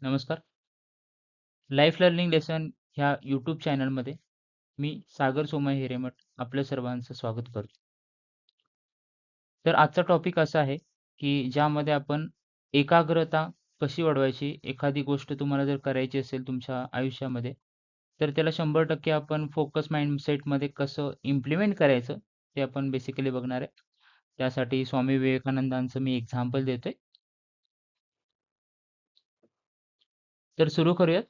नमस्कार. Life learning lesson ह्या YouTube चॅनलमध्ये मी सागर सोमय हिरेमठ आपल्या सर्वांचं स्वागत करतो. तर आजचा टॉपिक असा आहे, की ज्यामध्ये आपण एकाग्रता कशी वाढवायची, एखादी गोष्ट तुम्हाला जर करायची असेल तुमच्या आयुष्यामध्ये, तर त्याला 100% आपण फोकस माइंडसेटमध्ये कसं इम्प्लिमेंट करायचं, ते आपण बेसिकली बघणार आहे. त्यासाठी स्वामी विवेकानंदांचं मी एक्झाम्पल देतोय. तर सुरू करूयात.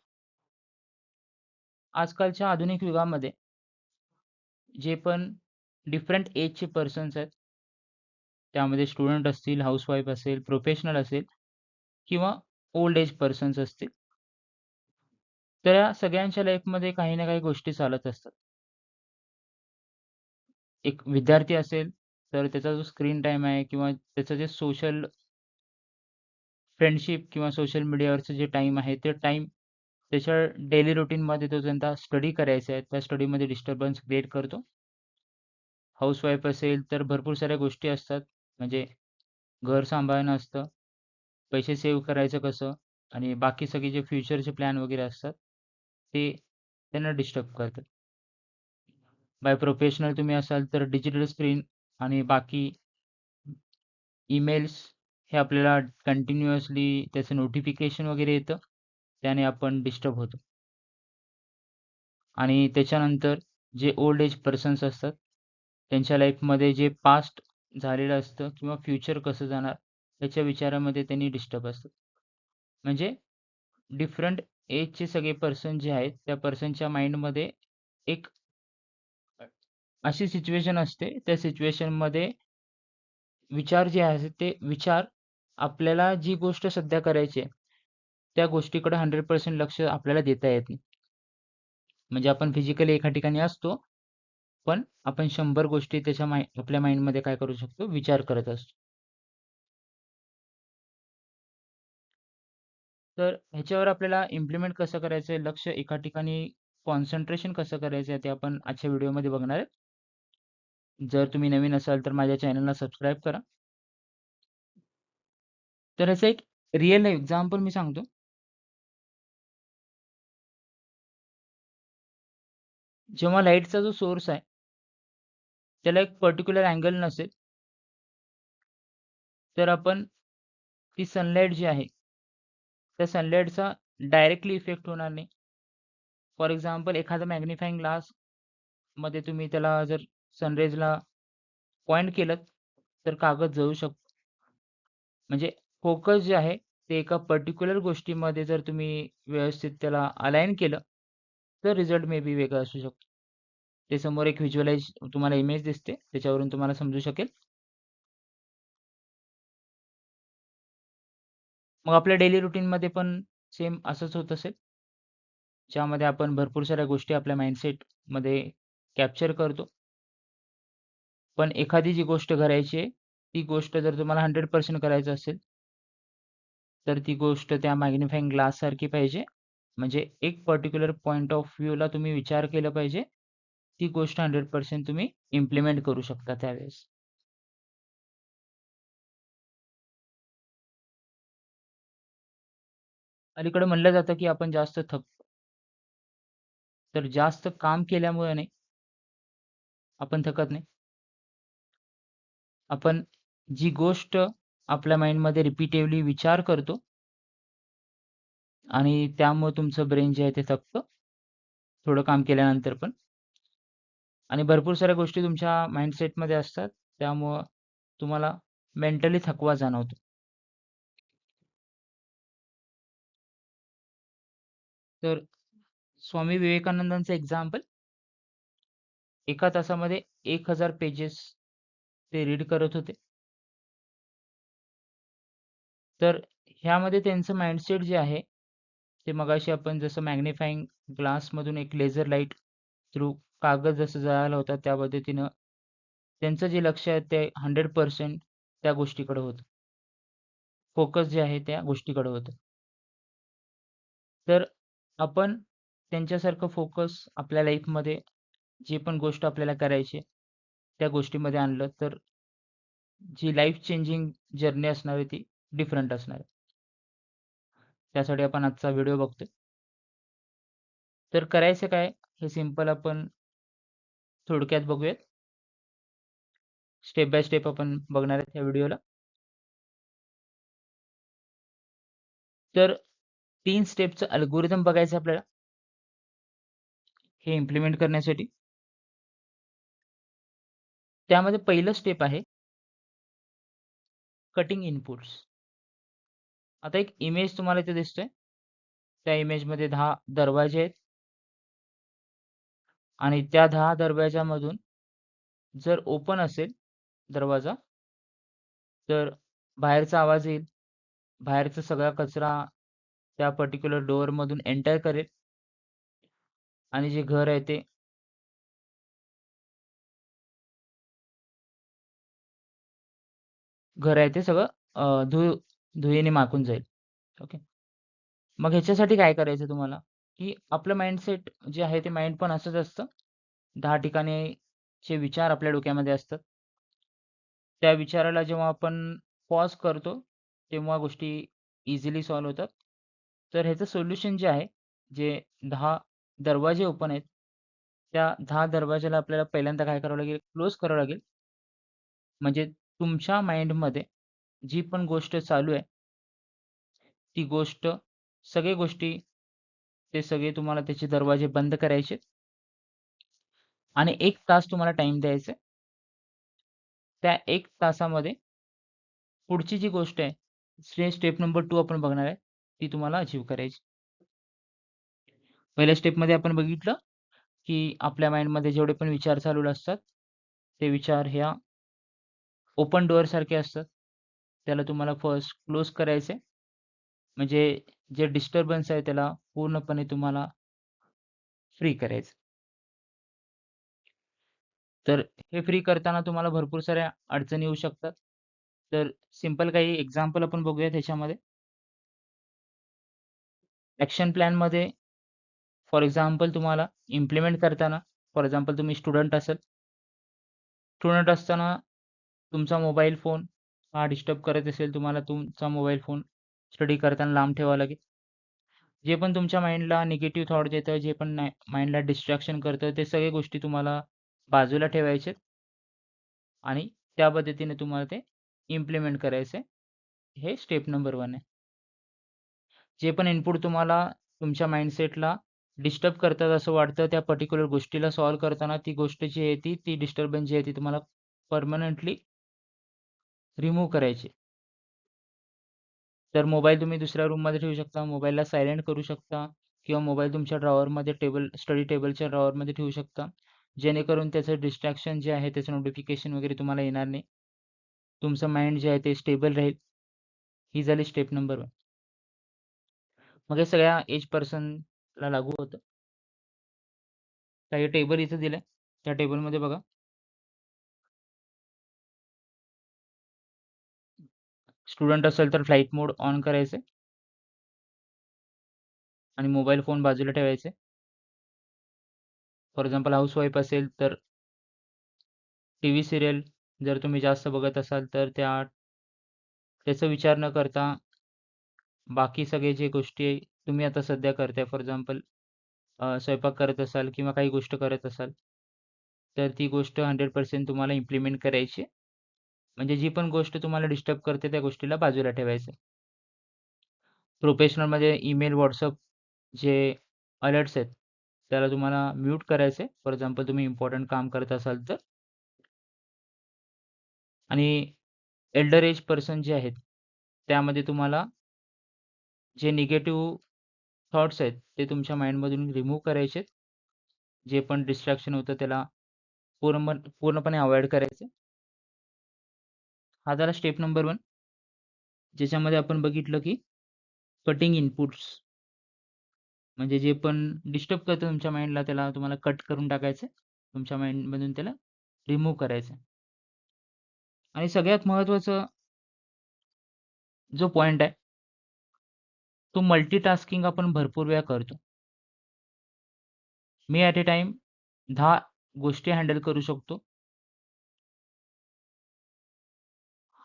आजकालच्या आधुनिक युगामध्ये जे पण डिफरंट एजचे पर्सन्स आहेत, त्यामध्ये स्टुडंट असतील, हाउसवाईफ असेल, प्रोफेशनल असेल किंवा ओल्ड एज पर्सन्स असतील. तर या सगळ्यांच्या लाईफमध्ये काही ना काही गोष्टी चालत असतात. एक विद्यार्थी असेल, तर त्याचा जो स्क्रीन टाईम आहे किंवा त्याचं जे सोशल फ्रेंडशिप किंवा सोशल मीडियावरचं जे टाईम आहे, ते टाईम त्याच्या डेली रूटीनमध्ये तो त्यांचा स्टडी करायचा आहे, त्या स्टडीमध्ये डिस्टर्बन्स क्रिएट करतो. हाउसवाईफ असेल, तर भरपूर साऱ्या गोष्टी असतात. म्हणजे घर सांभाळणं असतं, पैसे सेव्ह करायचं कसं आणि बाकी सगळे जे फ्युचरचे प्लॅन वगैरे असतात, ते त्यांना डिस्टर्ब करतात. बाय प्रोफेशनल तुम्ही असाल तर डिजिटल स्क्रीन आणि बाकी ईमेल्स हे आपल्याला कंटिन्युअसली त्याचं नोटिफिकेशन वगैरे येतं. त्याने आपण डिस्टर्ब होतो. आणि त्याच्यानंतर जे ओल्ड एज पर्सन्स असतात, त्यांच्या लाईफमध्ये जे पास्ट झालेलं असतं किंवा फ्युचर कसं जाणार याच्या विचारामध्ये त्यांनी डिस्टर्ब असतात. म्हणजे डिफरंट एजचे सगळे पर्सन जे आहेत, त्या पर्सनच्या माइंडमध्ये एक अशी सिच्युएशन असते, त्या सिच्युएशनमध्ये विचार जे आहेत, ते विचार आपल्याला जी गोष्ट सध्या करायची आहे, त्या गोष्टीकडे 100% लक्ष आपल्याला देता येत नाही. म्हणजे आपण फिजिकली एका ठिकाणी असतो, पण आपण 100 गोष्टी त्याच्या आपल्या माइंडमध्ये काय करू शकतो, विचार करत असतो. तर ह्याच्यावर आपल्याला इम्प्लिमेंट कसं करायचं आहे, लक्ष एका ठिकाणी कॉन्सन्ट्रेशन कसं करायचं आहे, ते आपण आजच्या व्हिडिओमध्ये बघणार आहे. जर तुम्ही नवीन असाल तर माझ्या चॅनलला सबस्क्राईब करा. तर ह्याचं एक रिअल एक्झाम्पल मी सांगतो. जेव्हा लाईटचा जो सोर्स आहे, त्याला एक पर्टिक्युलर अँगल नसेल, तर आपण ती सनलाईट जी आहे, त्या सनलाईटचा डायरेक्टली इफेक्ट होणार नाही. फॉर एक्झाम्पल एखादा मॅग्निफाइंग ग्लासमध्ये तुम्ही त्याला जर सनरेजला पॉइंट केलंत, तर कागद जळू शकतो. म्हणजे फोकस जे आहे, ते एका पर्टिक्युलर गोष्टीमध्ये जर तुम्ही व्यवस्थित त्याला अलाइन केलं, तर रिझल्ट मे बी वेगळा असू शकतो. ते समोर एक व्हिज्युअलाइज तुम्हाला इमेज दिसते, त्याच्यावरून तुम्हाला समजू शकेल. मग आपल्या डेली रूटीनमध्ये पण सेम असंच होत असेल, ज्यामध्ये आपण भरपूर साऱ्या गोष्टी आपल्या माइंडसेटमध्ये कॅप्चर करतो. पण एखादी जी गोष्ट करायची आहे, ती गोष्ट जर तुम्हाला 100% करायचं असेल, तर ती गोष्ट त्या मॅग्निफाइंग ग्लाससारखी पाहिजे. म्हणजे एक पर्टिक्युलर पॉइंट ऑफ व्ह्यूला तुम्ही विचार केला पाहिजे. ती गोष्ट 100% तुम्ही इम्प्लिमेंट करू शकता त्यावेळेस. अलीकडे म्हणलं जातं, की आपण जास्त थकतो. तर जास्त काम केल्यामुळे नाही, आपण थकत नाही. आपण जी गोष्ट आपल्या माइंडमध्ये रिपिटेडली विचार करतो आणि त्यामुळे तुमचं ब्रेन जे आहे ते थकतं, थोडं काम केल्यानंतर पण. आणि भरपूर साऱ्या गोष्टी तुमच्या माइंडसेटमध्ये असतात. त्यामुळं तुम्हाला मेंटली थकवा जाणवतो. तर स्वामी विवेकानंदांचं एक्झाम्पल, एका तासामध्ये 1000 पेजेस ते रीड करत होते. तर ह्यामध्ये त्यांचं माइंडसेट जे आहे, ते मगाशी आपण जसं मॅग्निफाइंग ग्लासमधून एक लेझर लाईट थ्रू कागद जसं जळाला होता, त्या पद्धतीनं त्यांचं जे लक्ष आहे ते 100% त्या गोष्टीकडे होतं. फोकस जे आहे त्या गोष्टीकडे होतं. तर आपण त्यांच्यासारखं फोकस आपल्या लाईफमध्ये जी पण गोष्ट आपल्याला करायची आहे, त्या गोष्टीमध्ये आणलं तर जी लाईफ चेंजिंग जर्नी असणार आहे ती डिफरंट असणार आहे. त्यासाठी आपण आजचा व्हिडिओ बघतोय. तर करायचं काय? हे सिंपल आपण थोडक्यात बघूयात. स्टेप बाय स्टेप आपण बघणार आहेत या व्हिडिओला. तर 3 स्टेपचं अल्गोरिदम बघायचं आपल्याला हे इम्प्लिमेंट करण्यासाठी. त्यामध्ये पहिलं स्टेप आहे कटिंग इनपुट्स. आता एक इमेज तुम्हाला इथे दिसतोय. त्या इमेजमध्ये 10 दरवाजे आहेत आणि त्या 10 दरवाजामधून जर ओपन असेल दरवाजा, तर बाहेरचा आवाज येईल. बाहेरचा सगळा कचरा त्या पर्टिक्युलर डोअरमधून एंटर करेल आणि जे घर आहे ते सगळं धुळीने माखून जाईल. ओके. मग ह्याच्यासाठी काय करायचं तुम्हाला, की आपलं माइंडसेट जे आहे ते माइंड पण असंच असतं. 10 ठिकाणीचे विचार आपल्या डोक्यामध्ये असतात. त्या विचाराला जेव्हा आपण पॉज करतो, तेव्हा गोष्टी इझिली सॉल्व्ह होतात. तर ह्याचं सोल्युशन जे आहे, जे 10 दरवाजे ओपन आहेत, त्या 10 दरवाजाला आपल्याला पहिल्यांदा काय करावं लागेल, क्लोज करावं लागेल. म्हणजे तुमच्या माइंडमध्ये जी पण गोष्ट चालू आहे, ती गोष्ट सगळ्या गोष्टी ते सगळे तुम्हाला त्याचे दरवाजे बंद करायचे आणि 1 तास तुम्हाला टाईम द्यायचा आहे. त्या 1 तासामध्ये पुढची जी गोष्ट आहे, स्टेप नंबर 2 आपण बघणार आहे, ती तुम्हाला अचीव्ह करायची. पहिल्या स्टेपमध्ये आपण बघितलं, की आपल्या माइंडमध्ये जेवढे पण विचार चालू असतात, ते विचार ह्या ओपन डोअरसारखे असतात. त्याला तुम्हाला फर्स्ट क्लोज करायचं आहे. म्हणजे जे डिस्टर्बन्स आहे त्याला पूर्णपणे तुम्हाला फ्री करायचं. तर हे फ्री करताना तुम्हाला भरपूर साऱ्या अडचणी येऊ शकतात. तर सिंपल काही एक्झाम्पल आपण बघूया त्याच्यामध्ये. ॲक्शन प्लॅनमध्ये फॉर एक्झाम्पल तुम्हाला इम्प्लिमेंट करताना, फॉर एक्झाम्पल तुम्ही स्टुडंट असाल. स्टुडंट असताना तुमचा मोबाईल फोन हा डिस्टर्ब करत असेल तुम्हाला, तुमचा मोबाईल फोन स्टडी करताना लांब ठेवावा लागेल. जे पण तुमच्या माइंडला निगेटिव्ह थॉट देतं, जे पण माइंडला डिस्ट्रॅक्शन करतं, ते सगळ्या गोष्टी तुम्हाला बाजूला ठेवायचे आणि त्या पद्धतीने तुम्हाला ते इम्प्लिमेंट करायचं हे स्टेप नंबर 1 आहे. जे पण इनपुट तुम्हाला तुमच्या माइंडसेटला डिस्टर्ब करतात असं वाटतं, त्या पर्टिक्युलर गोष्टीला सॉल्व्ह करताना ती गोष्ट जी आहे ती डिस्टर्बन्स जी आहे ती तुम्हाला परमनंटली रिमूव्ह करायची. तर मोबाईल तुम्ही दुसऱ्या रूममध्ये ठेवू शकता, मोबाईलला सायलेंट करू शकता किंवा मोबाईल तुमच्या ड्रॉवरमध्ये स्टडी टेबलच्या ड्रॉवरमध्ये ठेवू शकता. जेणेकरून त्याचं डिस्ट्रॅक्शन जे आहे, त्याचं नोटिफिकेशन वगैरे तुम्हाला येणार नाही. तुमचं माइंड जे आहे ते स्टेबल राहील. ही झाली स्टेप नंबर 1. मग हे सगळ्या एज पर्सनला लागू होतं. काही टेबल इथं दिलंय. त्या टेबलमध्ये बघा. स्टुडंट असेल तर फ्लाइट मोड ऑन करायचं आणि मोबाईल फोन बाजूला ठेवायचे. फॉर एक्झाम्पल हाउसवाईफ असेल तर टीव्ही सीरियल जर तुम्ही जास्त बघत असाल तर त्याचा विचार न करता बाकी सगळे जे गोष्टी तुम्ही आता सध्या करताय, फॉर एक्झाम्पल स्वयंपाक करत असाल किंवा काही गोष्ट करत असाल, तर ती गोष्ट 100% तुम्हाला इम्प्लिमेंट करायची आहे. म्हणजे जी पण गोष्ट तुम्हाला डिस्टर्ब करते त्या गोष्टीला बाजूला ठेवायचं. प्रोफेशनलमध्ये ईमेल, WhatsApp जे अलर्ट्स आहेत, त्याला तुम्हाला म्यूट करायचं आहे. फॉर एक्झाम्पल तुम्ही इम्पोर्टंट काम करत असाल तर. आणि एल्डर एज पर्सन जे आहेत, त्यामध्ये तुम्हाला जे निगेटिव्ह थॉट्स आहेत, ते तुमच्या माइंडमधून रिमूव्ह करायचे आहेत. जे पण डिस्ट्रॅक्शन होतं त्याला पूर्णपणे अव्हॉइड करायचं. हा झाला स्टेप नंबर 1 ज्याच्यामध्ये आपण बघितलं की कटिंग इनपुट्स म्हणजे जे पण डिस्टर्ब करतं तुमच्या माइंडला त्याला तुम्हाला कट करून टाकायचं तुमच्या माइंडमधून त्याला रिमूव्ह करायचं आणि सगळ्यात महत्त्वाचं जो पॉइंट आहे, तो मल्टीटास्किंग आपण भरपूर वेळा करतो. मी ॲट अ टाईम 10 गोष्टी हँडल करू शकतो.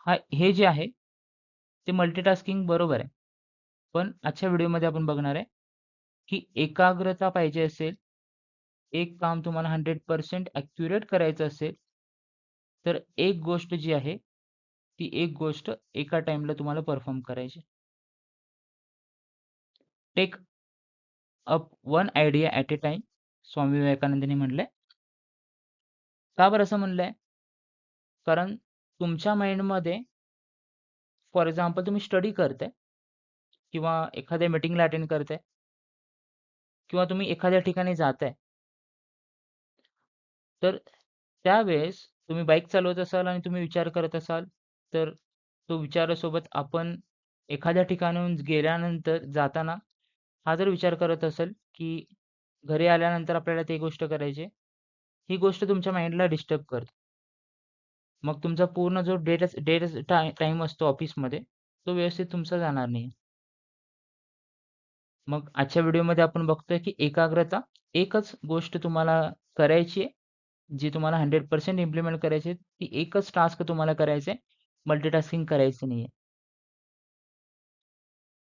हे जे आहे, ते मल्टीटास्किंग बरोबर आहे. पण आजच्या व्हिडिओमध्ये आपण बघणार आहे, की एकाग्रता पाहिजे असेल, एक काम तुम्हाला 100% ॲक्युरेट करायचं असेल, तर एक गोष्ट जी आहे, ती एक गोष्ट एका टाईमला तुम्हाला परफॉर्म करायची. Take up one idea at a time Swami विवेकानंदांनी म्हटलंय. का बरं असं म्हणलंय? कारण तुमच्या माइंडमध्ये फॉर एक्झाम्पल तुम्ही स्टडी करताय किंवा एखाद्या मीटिंगला अटेंड करताय किंवा तुम्ही एखाद्या ठिकाणी जाताय, तर त्यावेळेस तुम्ही बाईक चालवत असाल आणि तुम्ही विचार करत असाल, तर तो विचारासोबत आपण एखाद्या ठिकाणाहून गेल्यानंतर जाताना हा जर विचार करत असेल, की घरी आल्यानंतर आपल्याला ती गोष्ट करायची आहे, ही गोष्ट तुमच्या माइंडला डिस्टर्ब करते. मग तुमचा पूर्ण जो टाईम असतो ऑफिसमध्ये, तो व्यवस्थित तुमचा जाणार नाही. मग आजच्या व्हिडिओमध्ये आपण बघतोय, की एकाग्रता एकच गोष्ट तुम्हाला करायची आहे, जी तुम्हाला 100% इम्प्लिमेंट करायची आहे. ती एकच टास्क तुम्हाला करायचं आहे. मल्टीटास्किंग करायचं नाहीये.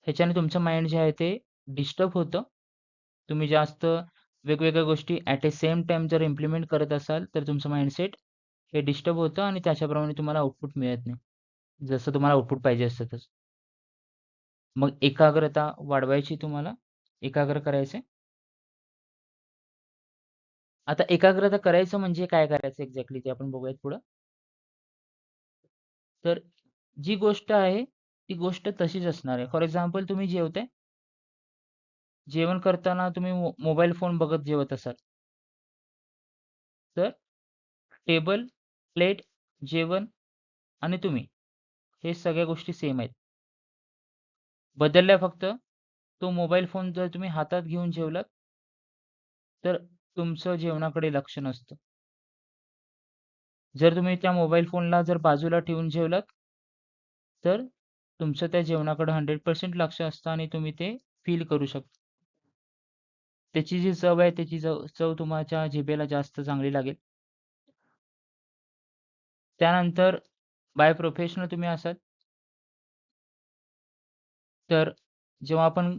ह्याच्याने तुमचं माइंड जे आहे ते डिस्टर्ब होतं. तुम्ही जास्त वेगवेगळ्या गोष्टी ॲट अ सेम टाईम जर इम्प्लिमेंट करत असाल, तर तुमचं माइंडसेट हे डिस्टर्ब होतं आणि त्याच्याप्रमाणे तुम्हाला आउटपुट मिळत नाही. जसं तुम्हाला आउटपुट पाहिजे असतं तसं. मग एकाग्रता वाढवायची तुम्हाला, एकाग्र करायचं आता एकाग्रता करायचं म्हणजे काय करायचं एक्झॅक्टली ते आपण बघूयात पुढं. तर जी गोष्ट आहे, ती गोष्ट तशीच असणार आहे. फॉर एक्झाम्पल तुम्ही जेवताय, जेवण करताना तुम्ही मोबाईल फोन बघत जेवत असाल, तर टेबल, प्लेट, जेवण आणि तुम्ही हे सगळ्या गोष्टी सेम आहेत. बदलल्या फक्त तो मोबाईल फोन जर तुम्ही हातात घेऊन जेवलात, तर तुमचं जेवणाकडे लक्ष नसतं. जर तुम्ही त्या मोबाईल फोनला जर बाजूला ठेवून जेवलात, तर तुमचं त्या जेवणाकडे 100% लक्ष असतं आणि तुम्ही ते फील करू शकता. त्याची जी चव आहे, त्याची चव चव तुमच्या जिभेला जास्त चांगली लागेल. त्यानंतर बाय प्रोफेशनल तुम्ही असाल, तर जेव्हा आपण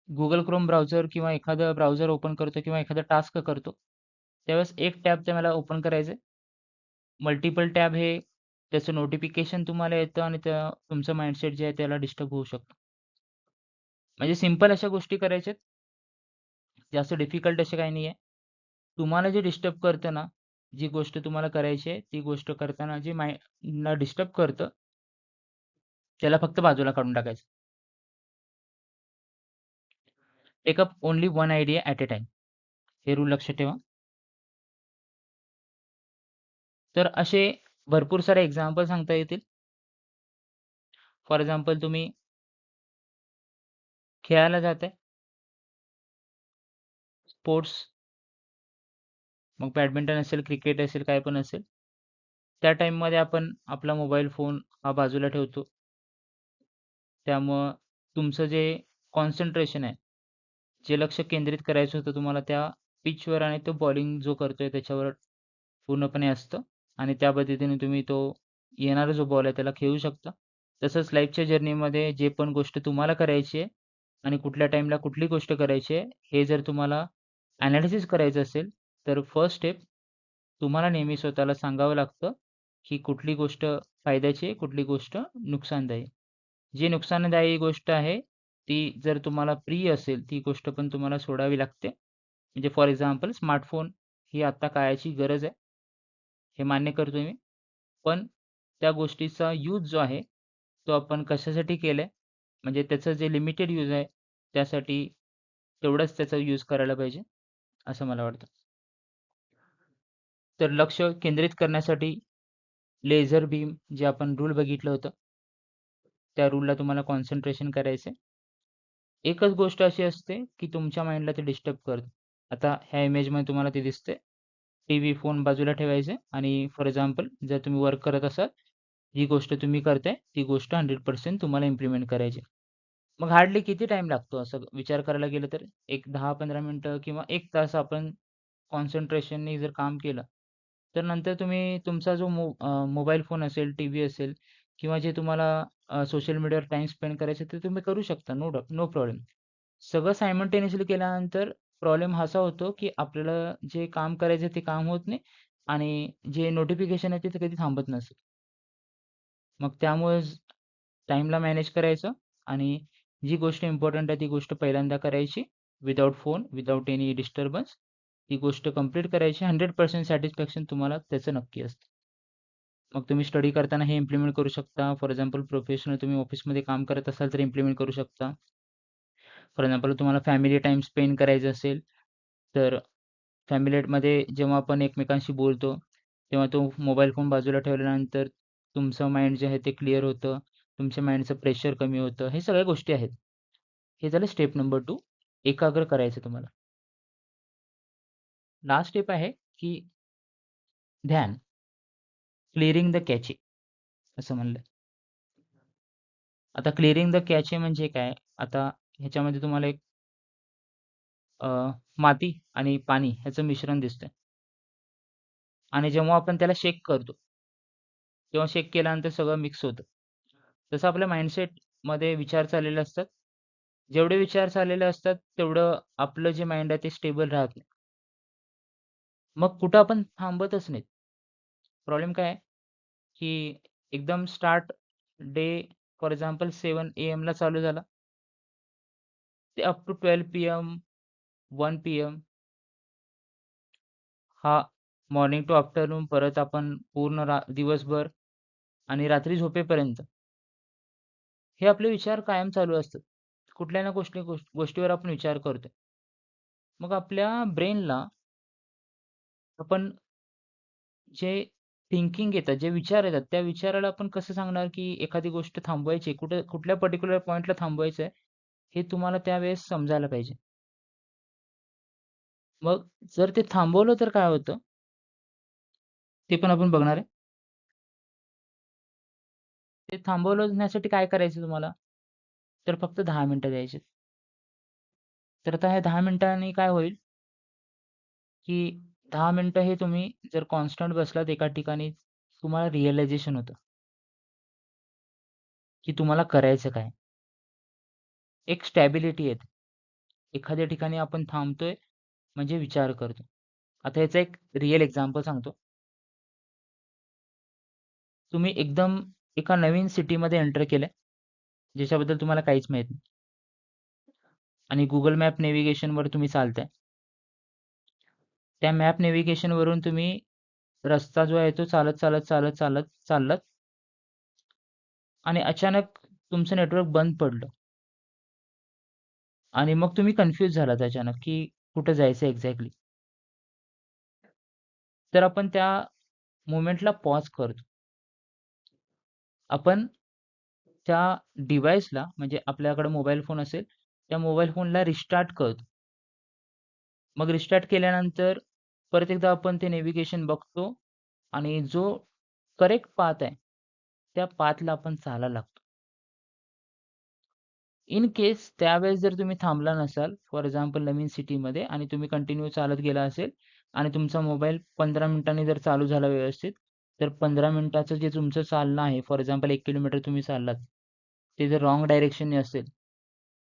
Google Chrome ब्राउझर किंवा एखादं ब्राउझर ओपन करतो किंवा एखादा टास्क करतो, त्यावेळेस एक टॅब मला ओपन करायचं मल्टिपल टॅब हे त्याचं नोटिफिकेशन तुम्हाला येतं आणि तुमचं माइंडसेट जे आहे त्याला डिस्टर्ब होऊ शकतं. म्हणजे सिंपल अशा गोष्टी करायच्यात. जास्त डिफिकल्ट असे काही नाहीये. तुम्हाला जे डिस्टर्ब करतं ना, जी गोष्ट तुम्हाला करायची आहे, ती गोष्ट करताना जे माइंडला डिस्टर्ब करतं, त्याला फक्त बाजूला काढून टाकायचं. Take up only one idea at a time. हे रूल लक्षात ठेवा. तर असे भरपूर सारे एक्झाम्पल सांगता येतील. फॉर एक्झाम्पल तुम्ही खेळायला जाताय, स्पोर्ट्स मग बॅडमिंटन असेल, क्रिकेट असेल, काय पण असेल. त्या टाईममध्ये आपण आपला मोबाईल फोन हा बाजूला ठेवतो. त्यामुळं तुमचं जे कॉन्सन्ट्रेशन आहे, जे लक्ष केंद्रित करायचं होतं तुम्हाला त्या पिचवर आणि तो बॉलिंग जो करतोय त्याच्यावर पूर्णपणे असतं आणि त्या पद्धतीने तुम्ही तो येणारा जो बॉल आहे त्याला खेळू शकता. तसंच लाईफच्या जर्नीमध्ये जे पण गोष्ट तुम्हाला करायची आहे आणि कुठल्या टाईमला कुठली गोष्ट करायची आहे, हे जर तुम्हाला एनालिसिस करायचं असेल, तर फर्स्ट स्टेप तुम्हाला नेहमी स्वतःला सांगावं लागतं, की कुठली गोष्ट फायद्याची आहे, कुठली गोष्ट नुकसानदायी. जी नुकसानदायी गोष्ट आहे, ती जर तुम्हाला प्रिय असेल, ती गोष्ट पण तुम्हाला सोडावी लागते. म्हणजे फॉर एक्झाम्पल स्मार्टफोन ही आत्ता काळाची गरज आहे, हे मान्य करतोय मी. पण त्या गोष्टीचा यूज जो आहे, तो आपण कशासाठी केलाय, म्हणजे त्याचं जे लिमिटेड यूज आहे, त्यासाठी तेवढाच त्याचा यूज करायला पाहिजे, असं मला वाटतं. तर लक्ष केंद्रित करण्यासाठी लेझर बीम जे आपण रूल बघितलं होतं, त्या रूलला तुम्हाला कॉन्सन्ट्रेशन करायचं आहे. एकच गोष्ट अशी असते, की तुमच्या माइंडला ते डिस्टर्ब करतं. आता ह्या इमेजमध्ये तुम्हाला ते दिसतंय. टीव्ही, फोन बाजूला ठेवायचे आणि फॉर एक्झाम्पल जर तुम्ही वर्क करत असाल, जी गोष्ट तुम्ही करताय, ती गोष्ट 100% तुम्हाला इम्प्लिमेंट करायची आहे. मग हार्डली किती टाईम लागतो असं विचार करायला गेलं तर? एक 10-15 मिनिटं किंवा 1 तास आपण कॉन्सन्ट्रेशननी जर काम केलं, तर नंतर तुम्ही तुमचा जो मोबाईल फोन असेल, टीव्ही असेल किंवा जे तुम्हाला सोशल मीडियावर टाईम स्पेंड करायचा तर तुम्ही करू शकता. No problem. सगळं सायमल्टेनियसली केल्यानंतर प्रॉब्लेम असा होतो, की आपल्याला जे काम करायचं ते काम होत नाही आणि जे नोटिफिकेशन आहे ते कधी थांबत नसतं. मग त्यामुळेच टाईमला मॅनेज करायचं आणि जी गोष्ट इम्पोर्टंट आहे ती गोष्ट पहिल्यांदा करायची without phone, without any disturbance. ती गोष्ट कंप्लीट करायची. 100% सॅटिस्फॅक्शन तुम्हाला त्याचं नक्की असतं. मग तुम्ही स्टडी करताना हे इम्प्लिमेंट करू शकता. फॉर एक्झाम्पल प्रोफेशनल तुम्ही ऑफिसमध्ये काम करत असाल तर इम्प्लिमेंट करू शकता. फॉर एक्झाम्पल तुम्हाला फॅमिली टाईम स्पेंड करायचं असेल, तर फॅमिलीमध्ये जेव्हा आपण एकमेकांशी बोलतो, तेव्हा तो मोबाईल फोन बाजूला ठेवल्यानंतर तुमचं माइंड जे आहे ते क्लिअर होतं. तुमच्या माइंडचं प्रेशर कमी होतं. हे सगळ्या गोष्टी आहेत. हे झालं स्टेप नंबर 2. एकाग्र करायचं तुम्हाला. लास्ट स्टेप आहे, की ध्यान, क्लिअरिंग द कॅचे असं म्हणलं. आता क्लिअरिंग द कॅचे म्हणजे काय? आता ह्याच्यामध्ये तुम्हाला एक अ, माती आणि पाणी ह्याचं मिश्रण दिसतंय आणि जेव्हा आपण त्याला शेक करतो, तेव्हा शेक केल्यानंतर सगळं मिक्स होतं. तसं आपल्या माइंडसेटमध्ये विचार चाललेले असतात. जेवढे विचार चाललेले असतात, तेवढं आपलं जे माइंड आहे ते स्टेबल राहत नाही. मग कुठं आपण थांबतच नाहीत. प्रॉब्लेम काय आहे, की एकदम स्टार्ट डे फॉर एक्झाम्पल 7 एएमला चालू झाला, ते अप टू 12 पीएम, 1 पीएम हा मॉर्निंग टू आफ्टरनून परत आपण पूर्ण दिवसभर आणि रात्री झोपेपर्यंत हे आपले विचार कायम चालू असतात. कुठल्या ना गोष्टीवर आपण विचार करतोय. मग आपल्या ब्रेनला आपण जे थिंकिंग येतात, जे विचार येतात, त्या विचाराला आपण कसं सांगणार, की एखादी गोष्ट थांबवायची, कुठल्या पर्टिक्युलर पॉइंटला थांबवायचं आहे, हे तुम्हाला त्यावेळेस समजायला पाहिजे. मग जर ते थांबवलं तर काय होतं, ते पण आपण बघणार आहे. ते थांबवण्यासाठी काय करायचं तुम्हाला, तर फक्त 10 मिनिटं द्यायची. तर आता ह्या 10 मिनिटांनी काय होईल, की 10 मिनिटं हे तुम्ही जर कॉन्स्टंट बसलात एका ठिकाणी, तुम्हाला रिअलायझेशन होतं, की तुम्हाला करायचं काय? एक स्टॅबिलिटी येते. एखाद्या ठिकाणी आपण थांबतोय म्हणजे विचार करतो. आता याचं एक रिअल एक्झाम्पल सांगतो. तुम्ही एकदम एका नवीन सिटीमध्ये एंटर केलंय, ज्याच्याबद्दल तुम्हाला काहीच माहीत नाही आणि Google मॅप नेव्हिगेशनवर तुम्ही चालताय. त्या मॅप नेव्हिगेशनवरून तुम्ही रस्ता जो आहे तो चालत, चालत, चालत, चालत चाललात आणि अचानक तुमचं नेटवर्क बंद पडलं आणि मग तुम्ही कन्फ्यूज झालात अचानक, की कुठं जायचं एक्झॅक्टली. तर आपण त्या मोमेंटला पॉज करतो. आपण त्या डिव्हाइसला म्हणजे आपल्याकडे मोबाईल फोन असेल, त्या मोबाईल फोनला रिस्टार्ट करतो. मग रिस्टार्ट केल्यानंतर परत एकदा आपण ते नेव्हिगेशन बघतो आणि जो करेक्ट पाथ आहे, त्या पाथला आपण चालायला लागतो. इन केस त्यावेळेस जर तुम्ही थांबला नसाल, फॉर एक्झाम्पल नवीन सिटीमध्ये आणि तुम्ही कंटिन्यू चालत गेला असेल आणि तुमचा मोबाईल 15 मिनिटांनी जर चालू झाला व्यवस्थित, तर 15 मिनिटाचं जे तुमचं चालणं आहे, फॉर एक्झाम्पल 1 किलोमीटर तुम्ही चाललात, ते जर रॉंग डायरेक्शनने असेल,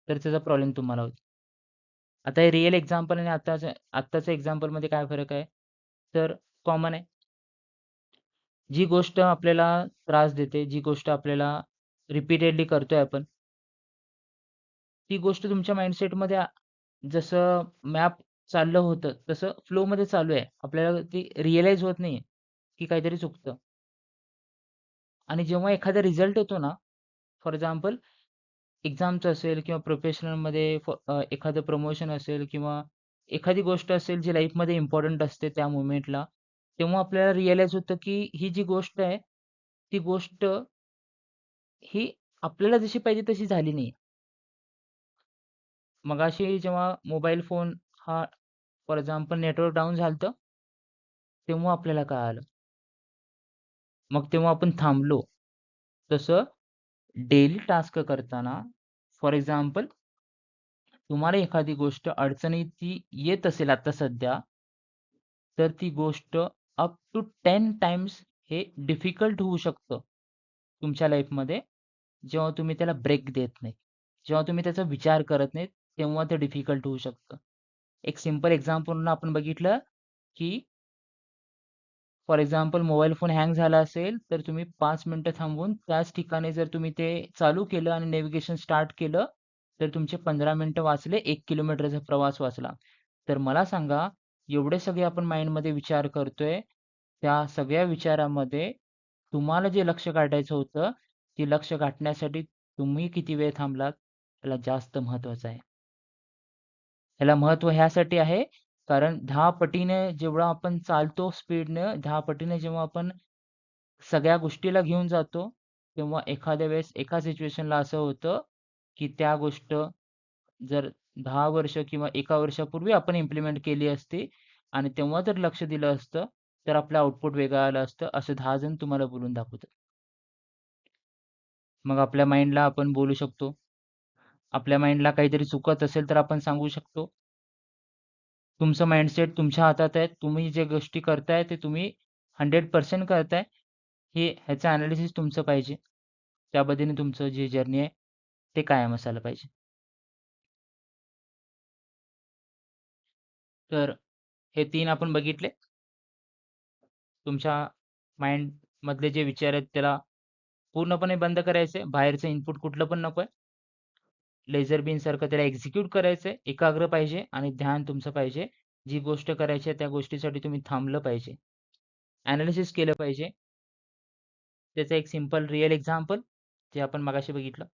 तर त्याचा प्रॉब्लेम तुम्हाला होतो. आता हे रिअल एक्झाम्पल आणि आत्ताच्या एक्झाम्पलमध्ये काय फरक आहे? तर कॉमन आहे. जी गोष्ट आपल्याला त्रास देते, जी गोष्ट आपल्याला रिपीटेडली करतोय आपण, ती गोष्ट तुमच्या माइंडसेटमध्ये जसं मॅप चाललं होतं, तसं फ्लोमध्ये चालू आहे. आपल्याला ती रिअलाईज होत नाहीये, की काहीतरी चुकतं. आणि जेव्हा एखादा रिझल्ट येतो ना, फॉर एक्झाम्पल एक्झामचं असेल किंवा प्रोफेशनलमध्ये एखादं प्रमोशन असेल किंवा एखादी गोष्ट असेल जी लाईफमध्ये इम्पोर्टंट असते त्या मोमेंटला, तेव्हा आपल्याला रिअलाईज होतं, की ही जी गोष्ट आहे, ती गोष्ट ही आपल्याला जशी पाहिजे तशी झाली नाही. मगाशी जेव्हा मोबाईल फोन हा फॉर एक्झाम्पल नेटवर्क डाऊन झालं तेव्हा आपल्याला कळालं. मग तेव्हा आपण थांबलो. तसं डेली टास्क करताना फॉर एक्झाम्पल तुम्हाला एखादी गोष्ट अडचणीची येत असेल आता सध्या, तर ती गोष्ट अप टू 10 टाइम्स हे डिफिकल्ट होऊ शकतं तुमच्या लाईफमध्ये. जेव्हा तुम्ही त्याला ब्रेक देत नाही. जेव्हा तुम्ही त्याचा विचार करत नाही, तेव्हा ते डिफिकल्ट होऊ शकतं. एक सिंपल एक्झाम्पलवरून आपण बघितलं, की for example mobile phone hang झाला असेल, तर तुम्ही 5 मिनिटं थांबून त्याच ठिकाणी जर तुम्ही ते चालू केलं आणि नेव्हिगेशन स्टार्ट केलं, तर तुमचे 15 मिनिटं वाचले, 1 किलोमीटरचा प्रवास वाचला. तर मला सांगा, एवढे सगळे आपण माइंडमध्ये विचार करतोय, त्या सगळ्या विचारामध्ये तुम्हाला जे लक्ष्य गाठायचं होतं, ते लक्ष्य गाठण्यासाठी तुम्ही किती वेळ थांबलात, याला जास्त महत्त्वाचं आहे. ह्याला महत्त्व ह्यासाठी आहे, कारण 10 पटीने जेवढा आपण चालतो स्पीडनं, 10 पटीने जेव्हा आपण सगळ्या गोष्टीला घेऊन जातो, तेव्हा एखाद्या वेळेस एका सिच्युएशनला असं होतं, की त्या गोष्ट जर 10 वर्ष किंवा 1 वर्षापूर्वी आपण इम्प्लिमेंट केली असती आणि तेव्हा जर लक्ष दिलं असतं, तर आपलं आउटपुट वेगळं आलं असतं, असं 10 जण तुम्हाला बोलून दाखवतात. मग आपल्या माइंडला आपण बोलू शकतो. आपल्या माइंडला काहीतरी चुकत असेल, तर आपण सांगू शकतो. तुमचं माइंडसेट तुमच्या हातात आहे. तुम्ही जे गोष्टी करताय, ते तुम्ही 100% करताय. ह्याचं एनालिसिस तुमचं पाहिजे. त्या पद्धतीने तुमचं जे जर्नी आहे, ते कायम असायला पाहिजे. तर हे 3 आपण बघितले. तुमच्या माइंडमधले जे विचार आहेत, त्याला पूर्णपणे बंद करायचे. बाहेरचं इनपुट कुठलं पण नकोय. लेझर बीनसारखं त्याला एक्झिक्यूट करायचंय. एकाग्र पाहिजे आणि ध्यान तुमचं पाहिजे. जी गोष्ट करायची आहे, त्या गोष्टीसाठी तुम्ही थांबलं पाहिजे. एनालिसिस केलं पाहिजे. त्याचं एक सिंपल रिअल एक्झाम्पल जे आपण मगाशी बघितलं.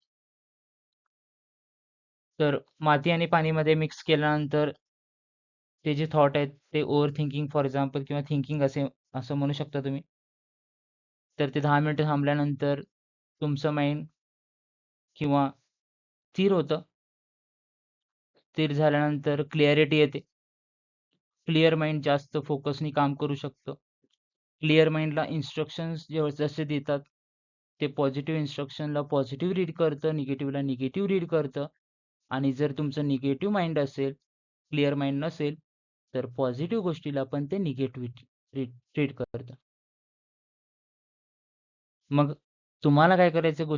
तर माती आणि पाणीमध्ये मिक्स केल्यानंतर ते जे थॉट आहेत ते ओव्हर थिंकिंग फॉर एक्झाम्पल किंवा थिंकिंग असं म्हणू शकता तुम्ही. तर ते 10 मिनिटं थांबल्यानंतर तुमचं माइंड किंवा स्थिर होतं. स्थिर झाल्यानंतर क्लॅरिटी येते. क्लिअर माइंड जास्त फोकसनी काम करू शकतं. क्लिअर माइंडला इन्स्ट्रक्शन्स जसे देतात, ते पॉझिटिव्ह इन्स्ट्रक्शनला पॉझिटिव्ह रीड करतं, निगेटिव्हला निगेटिव्ह रीड करतं आणि जर तुमचं निगेटिव्ह माइंड असेल, क्लिअर माइंड नसेल, तर पॉझिटिव्ह गोष्टीला पण ते निगेटिव्हिटी ट्रीट करतं. मग तुम्हाला काय करायचं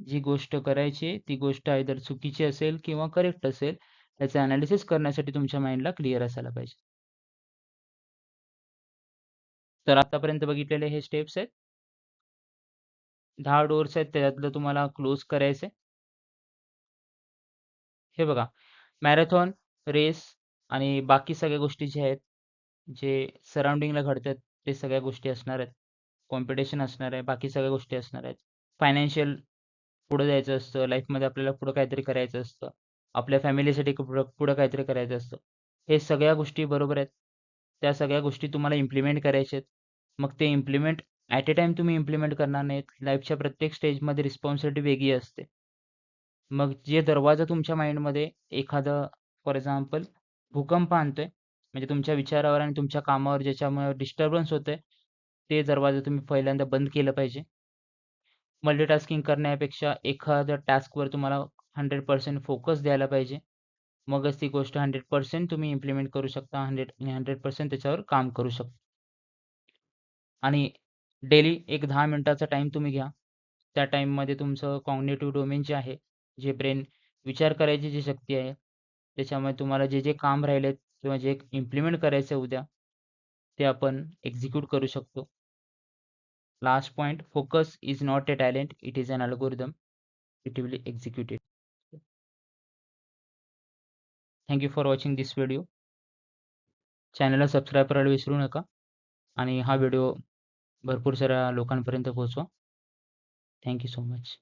जी गोष्ट करायची ती गोष्ट आयदर चुकीची असेल किंवा करेक्ट असेल, याचं एनालिसिस करण्यासाठी तुमच्या माइंडला क्लिअर असायला पाहिजे. तर आतापर्यंत बघितलेले हे स्टेप्स आहेत. 10 डोअर्स आहेत त्याच्यातलं तुम्हाला क्लोज करायचं हे बघा, मॅरेथॉन, रेस आणि बाकी सगळ्या गोष्टी ज्या आहेत, जे सराउंडिंगला घडतात, ते सगळ्या गोष्टी असणार आहेत. कॉम्पिटिशन असणार आहे, बाकी सगळ्या गोष्टी असणार आहेत. फायनान्शियल पुढे जायचं असतं, लाईफमध्ये आपल्याला पुढं काहीतरी करायचं असतं. आपल्या फॅमिलीसाठी पुढं पुढं काहीतरी करायचं असतं. हे सगळ्या गोष्टी बरोबर आहेत. त्या सगळ्या गोष्टी तुम्हाला इम्प्लिमेंट करायच्या आहेत. मग ते इम्प्लिमेंट ॲट अ टाईम तुम्ही इम्प्लिमेंट करणार नाहीत. लाईफच्या प्रत्येक स्टेजमध्ये रिस्पॉन्सिबिलिटी वेगळी असते. मग जे दरवाजा तुमच्या माइंडमध्ये एखादं फॉर एक्झाम्पल भूकंप आणतोय, म्हणजे तुमच्या विचारावर आणि तुमच्या कामावर ज्याच्यामुळे डिस्टर्बन्स होतंय, ते दरवाजे तुम्ही पहिल्यांदा बंद केलं पाहिजे. मल्टीटास्किंग करण्यापेक्षा एखाद्या टास्कवर तुम्हाला 100% फोकस द्यायला पाहिजे. मगच ती गोष्ट 100% तुम्ही इम्प्लिमेंट करू शकता. 100% त्याच्यावर काम करू शकता. आणि डेली एक 10 मिनिटाचा टाईम तुम्ही घ्या. त्या टाईममध्ये तुमचं कॉग्निटिव्ह डोमेन जे आहे, जे ब्रेन विचार करायची जी शक्ती आहे, त्याच्यामुळे तुम्हाला जे काम राहिलेत किंवा जे इम्प्लिमेंट करायचं आहे उद्या, ते आपण एक्झिक्यूट करू शकतो. Last point, focus is not a talent, it is an algorithm. It will be executed. Thank you for watching this video. चॅनलला सबस्क्राईब करायला विसरू नका आणि हा व्हिडिओ भरपूर साऱ्या लोकांपर्यंत पोहोचवा. Thank you so much.